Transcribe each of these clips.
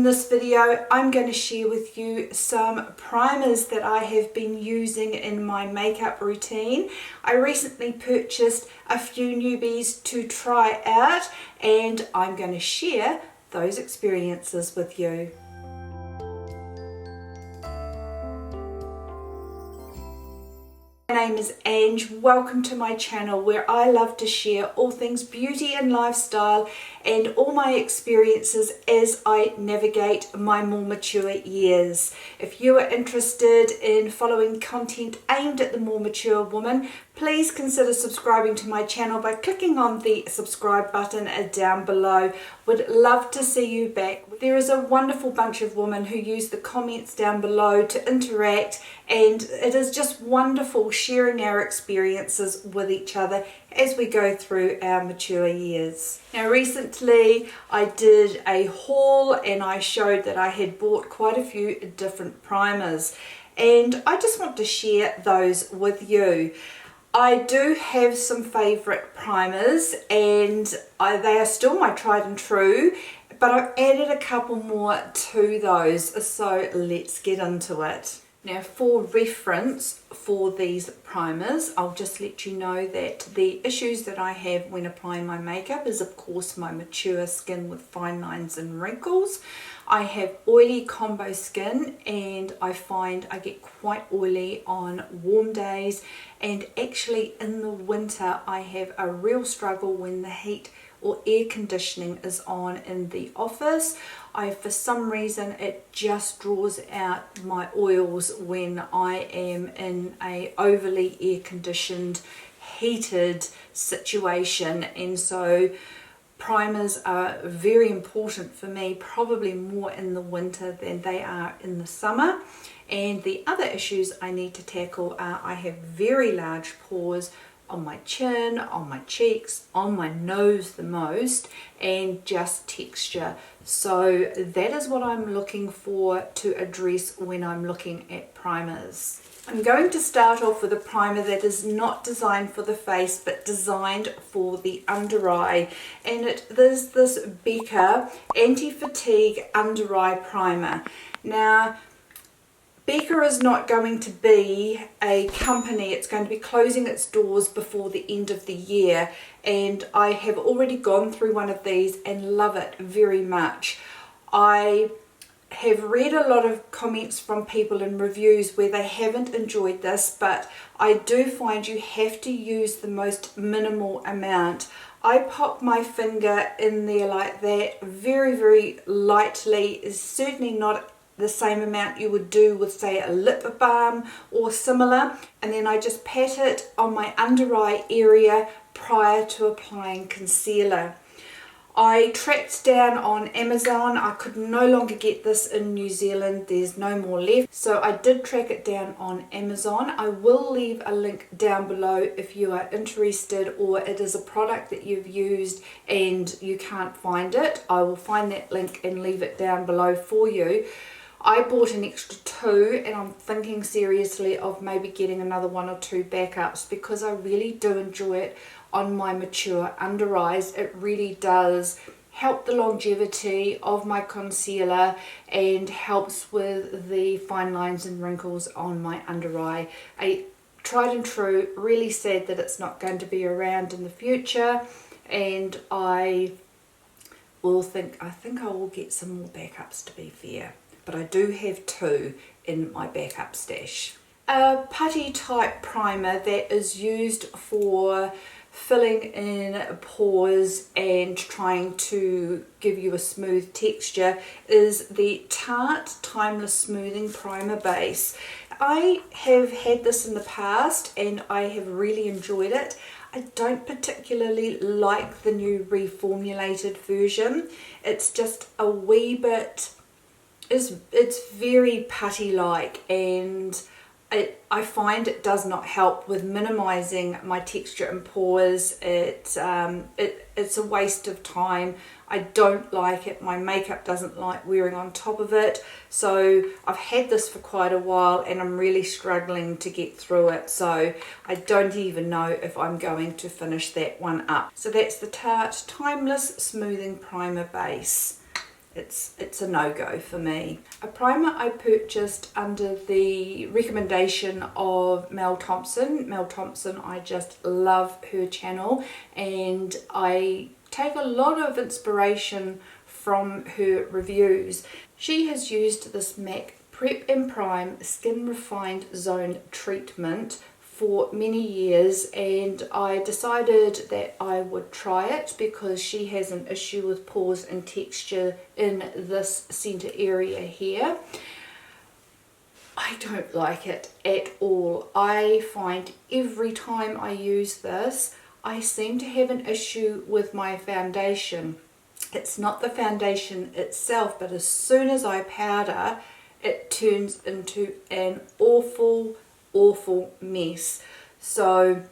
this video, I'm going to share with you some primers that I have been using in my makeup routine. I recently purchased a few newbies to try out, and I'm going to share those experiences with you. My name is Ange. Welcome to my channel where I love to share all things beauty and lifestyle and all my experiences as I navigate my more mature years. If you are interested in following content aimed at the more mature woman, please consider subscribing to my channel by clicking on the subscribe button down below. Would love to see you back. There is a wonderful bunch of women who use the comments down below to interact, and it is just wonderful sharing our experiences with each other as we go through our mature years. Now recently I did a haul and I showed that I had bought quite a few different primers, and I just want to share those with you. I do have some favourite primers, and they are still my tried and true, but I've added a couple more to those, so let's get into it. Now for reference for these primers, I'll just let you know that the issues that I have when applying my makeup is of course my mature skin with fine lines and wrinkles. I have oily combo skin, and I find I get quite oily on warm days, and actually in the winter I have a real struggle when the heat or air conditioning is on in the office. For some reason it just draws out my oils when I am in a overly air conditioned heated situation, and so primers are very important for me, probably more in the winter than they are in the summer. And the other issues I need to tackle are I have very large pores on my chin, on my cheeks, on my nose the most, and just texture. So that is what I'm looking for to address when I'm looking at primers. I'm going to start off with a primer that is not designed for the face but designed for the under eye, and it is this Becca Anti-Fatigue Under Eye Primer. Now Becca is not going to be a company, it's going to be closing its doors before the end of the year, and I have already gone through one of these and love it very much. I have read a lot of comments from people in reviews where they haven't enjoyed this, but I do find you have to use the most minimal amount. I pop my finger in there like that, very, very lightly. It's certainly not the same amount you would do with, say, a lip balm or similar, and then I just pat it on my under eye area prior to applying concealer. I tracked down on Amazon. I could no longer get this in New Zealand, there's no more left, so I did track it down on Amazon. I will leave a link down below if you are interested, or it is a product that you've used and you can't find it. I will find that link and leave it down below for you. I bought an extra 2, and I'm thinking seriously of maybe getting another 1 or 2 backups because I really do enjoy it on my mature under eyes. It really does help the longevity of my concealer and helps with the fine lines and wrinkles on my under eye. A tried and true, really sad that it's not going to be around in the future, and I think I will get some more backups, to be fair. But I do have 2 in my backup stash. A putty type primer that is used for filling in pores and trying to give you a smooth texture is the Tarte Timeless Smoothing Primer Base. I have had this in the past and I have really enjoyed it. I don't particularly like the new reformulated version. It's just a wee bit, it's very putty like, and I find it does not help with minimizing my texture and pores. It's a waste of time. I don't like it. My makeup doesn't like wearing on top of it. So I've had this for quite a while and I'm really struggling to get through it. So I don't even know if I'm going to finish that one up. So that's the Tarte Timeless Smoothing Primer Base. it's a no-go for me. A primer I purchased under the recommendation of Mel Thompson. Mel Thompson, I just love her channel, and I take a lot of inspiration from her reviews. She has used this MAC Prep and Prime Skin Refined Zone treatment for many years, and I decided that I would try it because she has an issue with pores and texture in this center area here. I don't like it at all. I find every time I use this, I seem to have an issue with my foundation. It's not the foundation itself, but as soon as I powder, it turns into an awful mess. So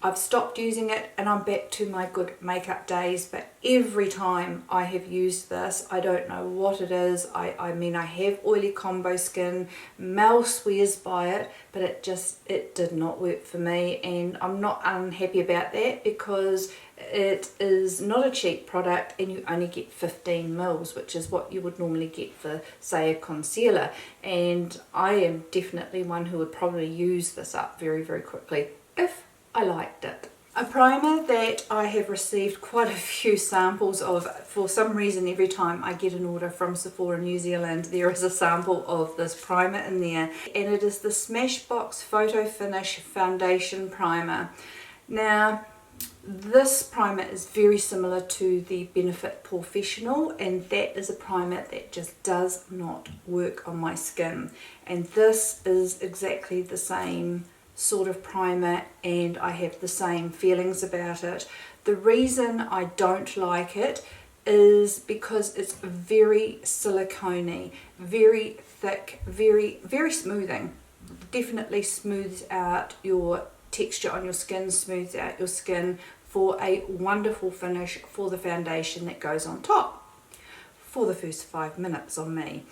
I've stopped using it and I'm back to my good makeup days, but every time I have used this, I don't know what it is. I mean, I have oily combo skin. Mel swears by it, but it did not work for me, and I'm not unhappy about that because it is not a cheap product and you only get 15 mils, which is what you would normally get for, say, a concealer, and I am definitely one who would probably use this up very quickly if I liked it. A primer that I have received quite a few samples of. For some reason, every time I get an order from Sephora New Zealand, there is a sample of this primer in there, and it is the Smashbox Photo Finish Foundation Primer. Now, this primer is very similar to the Benefit Professional, and that is a primer that just does not work on my skin, and this is exactly the same sort of primer, and I have the same feelings about it. The reason I don't like it is because it's very silicone-y, very thick, very smoothing. Definitely smooths out your texture on your skin, smooths out your skin for a wonderful finish for the foundation that goes on top for the first 5 minutes on me.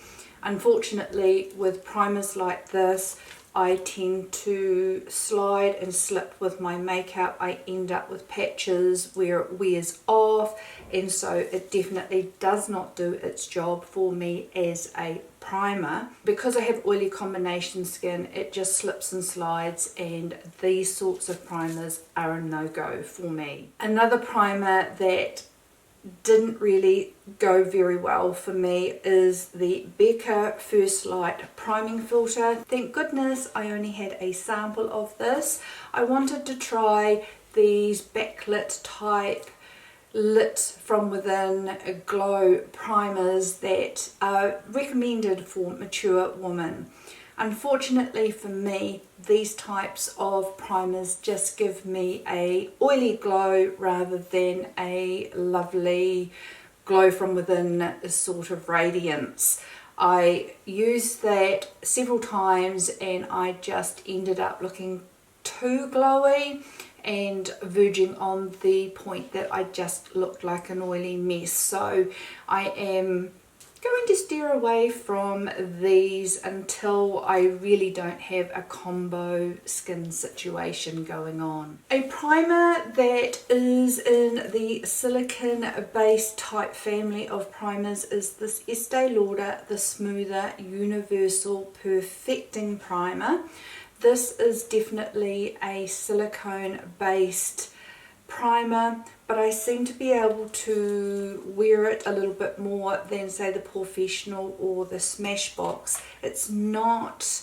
Unfortunately, with primers like this, I tend to slide and slip with my makeup. I end up with patches where it wears off, and so it definitely does not do its job for me as a primer. Because I have oily combination skin, it just slips and slides, and these sorts of primers are a no-go for me. Another primer that didn't really go very well for me is the Becca First Light Priming Filter. Thank goodness I only had a sample of this. I wanted to try these backlit type lit from within glow primers that are recommended for mature women. Unfortunately for me, these types of primers just give me a oily glow rather than a lovely glow from within sort of radiance. I used that several times and I just ended up looking too glowy and verging on the point that I just looked like an oily mess. So I am going to steer away from these until I really don't have a combo skin situation going on. A primer that is in the silicone based type family of primers is this Estee Lauder The Smoother Universal Perfecting Primer. This is definitely a silicone based primer, but I seem to be able to wear it a little bit more than, say, the Professional or the Smashbox. It's not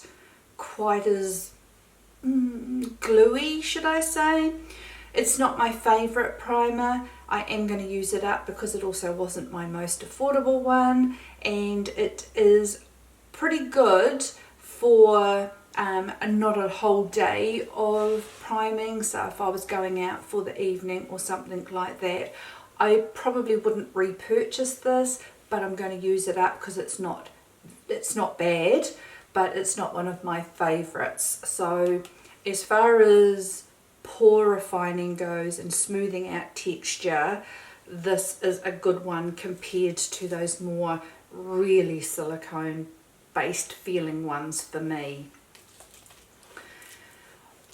quite as gluey, should I say. It's not my favourite primer. I am going to use it up because it also wasn't my most affordable one, and it is pretty good for not a whole day of priming. So if I was going out for the evening or something like that, I probably wouldn't repurchase this, but I'm going to use it up because it's not bad, but it's not one of my favorites. So as far as pore refining goes and smoothing out texture, this is a good one compared to those more really silicone based feeling ones for me.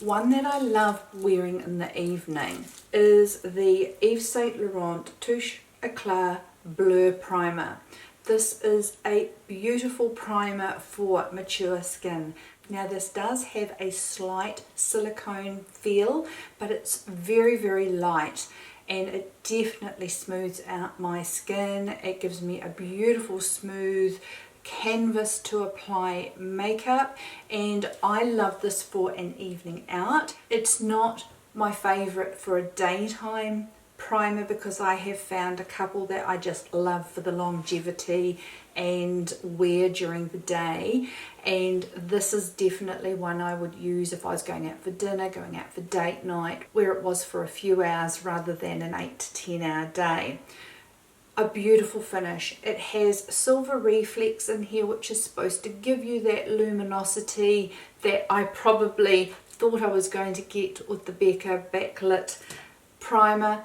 One that I love wearing in the evening is the Yves Saint Laurent Touche Eclat Blur Primer. This is a beautiful primer for mature skin. Now this does have a slight silicone feel, but it's very, very light, and it definitely smooths out my skin. It gives me a beautiful smooth canvas to apply makeup, and I love this for an evening out. It's not my favorite for a daytime primer because I have found a couple that I just love for the longevity and wear during the day, and this is definitely one I would use if I was going out for dinner, going out for date night, where it was for a few hours rather than an 8 to 10 hour day. A beautiful finish. It has silver reflex in here, which is supposed to give you that luminosity that I probably thought I was going to get with the Becca backlit primer.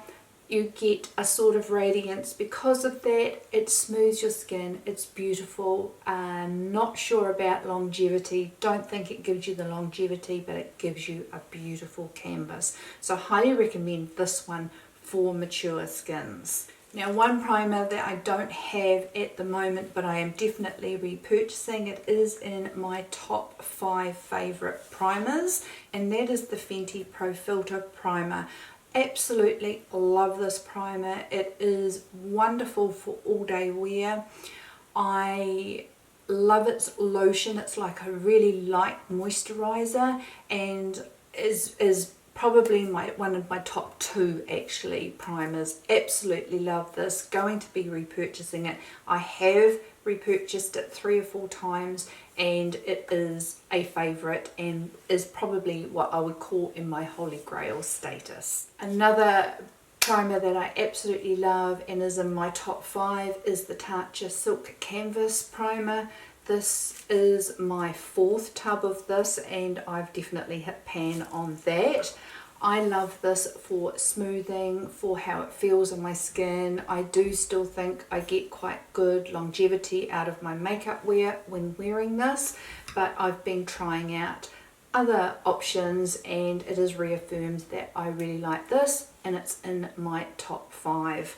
You get a sort of radiance because of that. It smooths your skin. It's beautiful. Not sure about longevity. Don't think it gives you the longevity, but it gives you a beautiful canvas. So I highly recommend this one for mature skins. Now, one primer that I don't have at the moment, but I am definitely repurchasing, it is in my top 5 favourite primers, and that is the Fenty Pro Filter primer. Absolutely love this primer. It is wonderful for all day wear. I love its lotion. It's like a really light moisturizer, and is probably one of my top 2 actually primers. Absolutely love this. Going to be repurchasing it. I have repurchased it 3 or 4 times, and it is a favourite and is probably what I would call in my Holy Grail status. Another primer that I absolutely love and is in my top 5 is the Tatcha Silk Canvas Primer. This is my 4th tub of this, and I've definitely hit pan on that. I love this for smoothing, for how it feels on my skin. I do still think I get quite good longevity out of my makeup wear when wearing this, but I've been trying out other options and it has reaffirmed that I really like this, and it's in my top 5.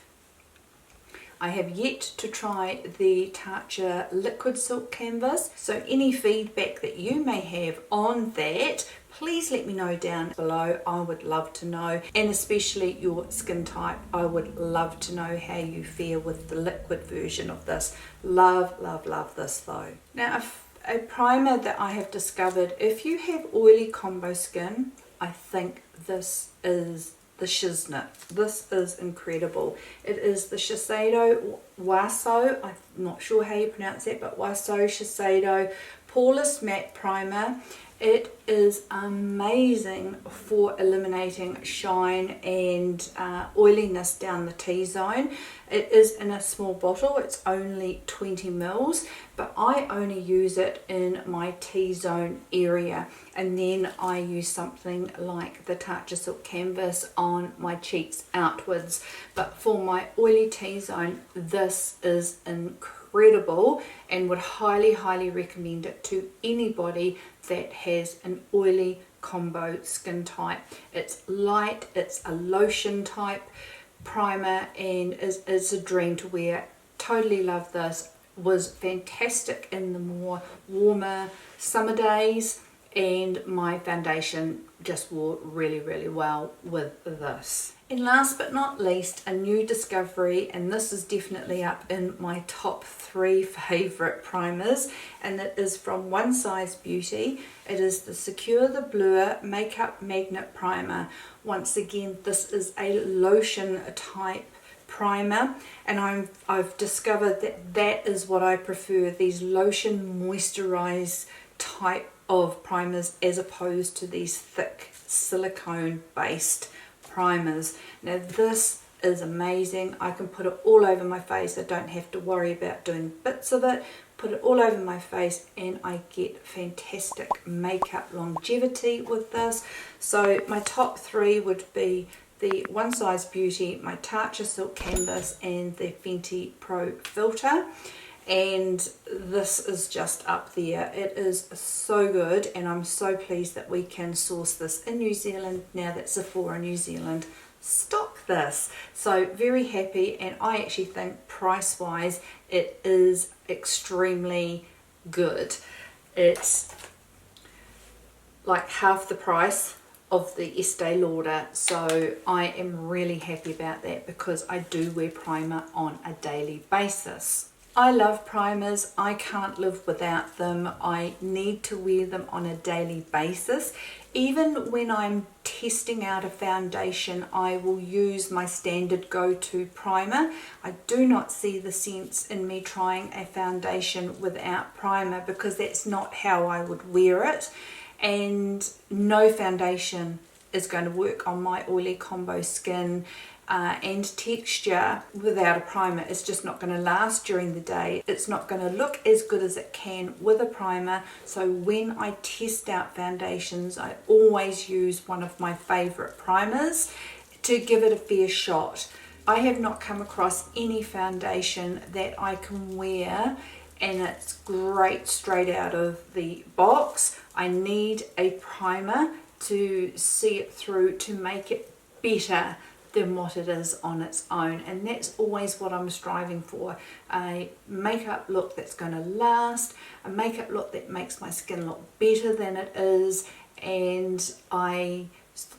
I have yet to try the Tatcha Liquid Silk Canvas, so any feedback that you may have on that, please let me know down below. I would love to know, and especially your skin type. I would love to know how you feel with the liquid version of this. Love, love, love this though. Now, a primer that I have discovered, if you have oily combo skin, I think this is the Shiznit. This is incredible. It is the Shiseido Wasso, I'm not sure how you pronounce that, but Wasso Shiseido Poreless Matte Primer. It is amazing for eliminating shine and oiliness down the T-zone. It is in a small bottle. It's only 20 mils, but I only use it in my T-zone area, and then I use something like the Tatcha Silk Canvas on my cheeks outwards. But for my oily T-zone, this is incredible and would highly recommend it to anybody that has an oily combo skin type. It's light, it's a lotion type primer, and is a dream to wear. Totally love this. Was fantastic in the more warmer summer days, and my foundation just wore really well with this. And last but not least, a new discovery, and this is definitely up in my top 3 favourite primers, and it is from One Size Beauty. It is the Secure the Blur Makeup Magnet Primer. Once again, this is a lotion type primer, and I've discovered that is what I prefer, these lotion moisturize type of primers as opposed to these thick silicone based primers. Now this is amazing. I can put it all over my face. I don't have to worry about doing bits of it. Put it all over my face and I get fantastic makeup longevity with this. So my top 3 would be the One Size Beauty, my Tatcha Silk Canvas, and the Fenty Pro Filter. And this is just up there. It is so good, and I'm so pleased that we can source this in New Zealand now that Sephora New Zealand stock this. So very happy, and I actually think price wise it is extremely good. It's like half the price of the Estee Lauder, so I am really happy about that because I do wear primer on a daily basis. I love primers. I can't live without them. I need to wear them on a daily basis. Even when I'm testing out a foundation, I will use my standard go-to primer. I do not see the sense in me trying a foundation without primer because that's not how I would wear it. And no foundation is going to work on my oily combo skin and texture without a primer. It's just not going to last during the day. It's not going to look as good as it can with a primer. So when I test out foundations, I always use one of my favorite primers to give it a fair shot. I have not come across any foundation that I can wear and it's great straight out of the box. I need a primer to see it through, to make it better than what it is on its own, and that's always what I'm striving for. A makeup look that's going to last, a makeup look that makes my skin look better than it is, and I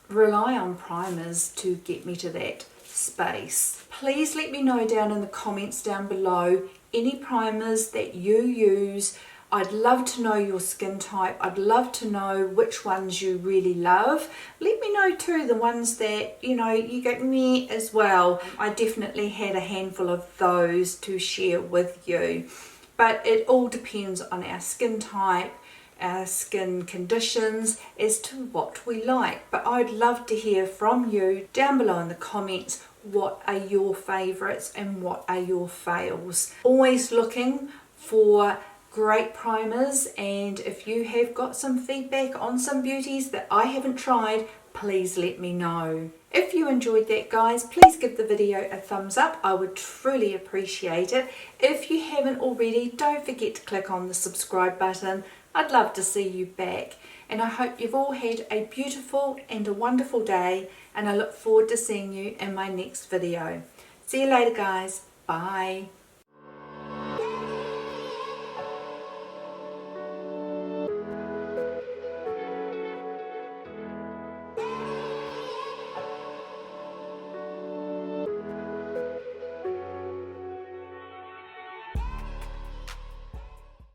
rely on primers to get me to that space. Please let me know down in the comments down below any primers that you use. I'd love to know your skin type. I'd love to know which ones you really love. Let me know too the ones that, you know, you get me as well. I definitely had a handful of those to share with you. But it all depends on our skin type, our skin conditions as to what we like. But I'd love to hear from you down below in the comments. What are your favorites and what are your fails? Always looking for great primers, and if you have got some feedback on some beauties that I haven't tried, please let me know. If you enjoyed that, guys, please give the video a thumbs up. I would truly appreciate it. If you haven't already, don't forget to click on the subscribe button. I'd love to see you back, and I hope you've all had a beautiful and a wonderful day, and I look forward to seeing you in my next video. See you later, guys. Bye.